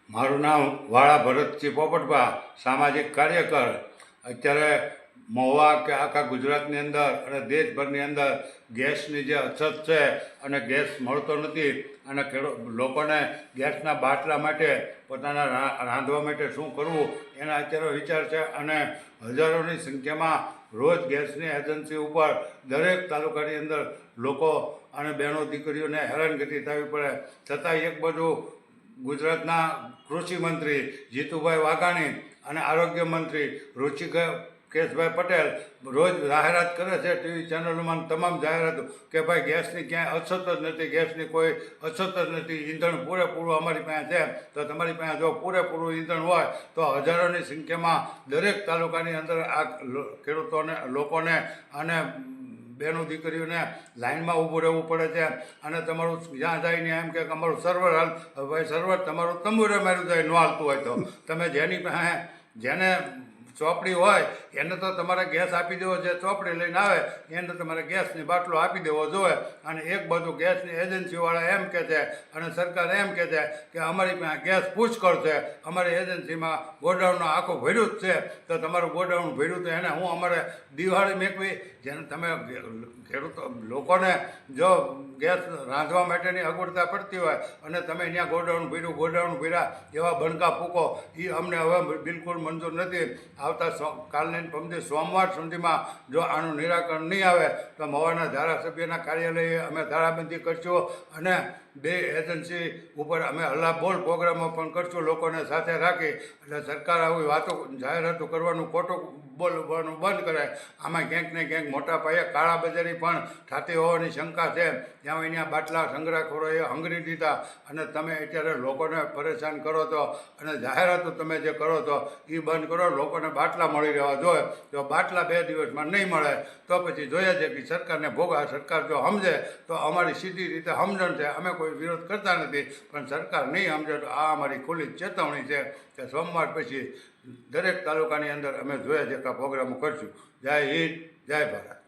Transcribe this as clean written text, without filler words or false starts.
મારું નામ વાળા ભરતસિંહ પોપટભા, સામાજિક કાર્યકર. અત્યારે મહુવા કે આખા ગુજરાતની અંદર અને દેશભરની અંદર ગેસની જે અછત છે અને ગેસ મળતો નથી અને લોકોને ગેસના બાટલા માટે પોતાના રાંધવા માટે શું કરવું એના અત્યારે વિચાર છે. અને હજારોની સંખ્યામાં રોજ ગેસની એજન્સી ઉપર દરેક તાલુકાની અંદર લોકો અને બહેનો દીકરીઓને હેરાનગતિ થવી પડે. છતાં એક બાજુ ગુજરાતના કૃષિ મંત્રી જીતુભાઈ વાઘાણી અને આરોગ્ય મંત્રી ઋષિકેશભાઈ પટેલ રોજ જાહેરાત કરે છે ટીવી ચેનલોમાં તમામ જાહેરાતો કે ભાઈ ગેસની ક્યાંય અછત જ નથી, ગેસની કોઈ અછત જ નથી, ઈંધણ પૂરેપૂરું અમારી પાસે છે. તો તમારી પાસે જો પૂરેપૂરું ઈંધણ હોય તો હજારોની સંખ્યામાં દરેક તાલુકાની અંદર આ ખેડૂતોને, લોકોને અને બહેનો દીકરીઓને લાઇનમાં ઊભું રહેવું પડે છે. અને તમારું જ્યાં જઈને એમ કે અમારું સર્વર હાલ, ભાઈ સર્વર તમારું તંબુરે માર્યું જાય ન હાલતું હોય તો તમે જેની પાસે જેને ચોપડી હોય એને તો તમારે ગેસ આપી દેવો છે. ચોપડી લઈને આવે એને તમારે ગેસની બાટલો આપી દેવો જોઈએ. અને એક બાજુ ગેસની એજન્સીવાળા એમ કહે છે અને સરકાર એમ કહે છે કે અમારી પાસે ગેસ પુષ્કળ છે, અમારી એજન્સીમાં ગોડાઉનનું આખું ભર્યું જ છે. તો તમારું ગોડાઉન ભર્યું તો એને હું અમારે દિવાળી મેકવી? જેને તમે ખેડૂતો લોકોને જો ગેસ રાંધવા માટેની અગવડતા પડતી હોય અને તમે ત્યાં ગોડાઉન ભર્યા એવા બણકા ફૂકો, એ અમને હવે બિલકુલ મંજૂર નથી. આવતા કાલની પમદી સોમવાર સુધીમાં જો આનું નિરાકરણ નહીં આવે તો મહુવાના ધારાસભ્યના કાર્યાલયે અમે તાળાબંધી કરશું અને બે એજન્સી ઉપર અમે હલ્લાબોલ પ્રોગ્રામો પણ કરશું લોકોને સાથે રાખી. એટલે સરકાર આવી વાતો જાહેરાતો કરવાનું, ખોટું બોલવાનું બંધ કરે. આમાં ક્યાંક ને ક્યાંક મોટા પાયે કાળાબજારી પણ થતી હોવાની શંકા છે. ત્યાં અહીંયા બાટલા સંગ્રહખોરોએ હંગરી દીધા અને તમે અત્યારે લોકોને પરેશાન કરો છો અને જાહેરાતો તમે જે કરો છો એ બંધ કરો. લોકોને બાટલા મળી રહેવા જોઈએ. જો બાટલા 2 દિવસમાં નહીં મળે તો પછી જોઈએ છે કે સરકારને ભોગા. સરકાર જો સમજે તો અમારી સીધી રીતે સમજણ છે, અમે કોઈ વિરોધ કરતા નથી, પણ સરકાર નહીં સમજે તો આ અમારી ખુલ્લી ચેતવણી છે કે સોમવાર પછી દરેક તાલુકાની અંદર અમે જોઈએ છે કે પ્રોગ્રામો કરશું. જય હિન્દ, જય ભારત.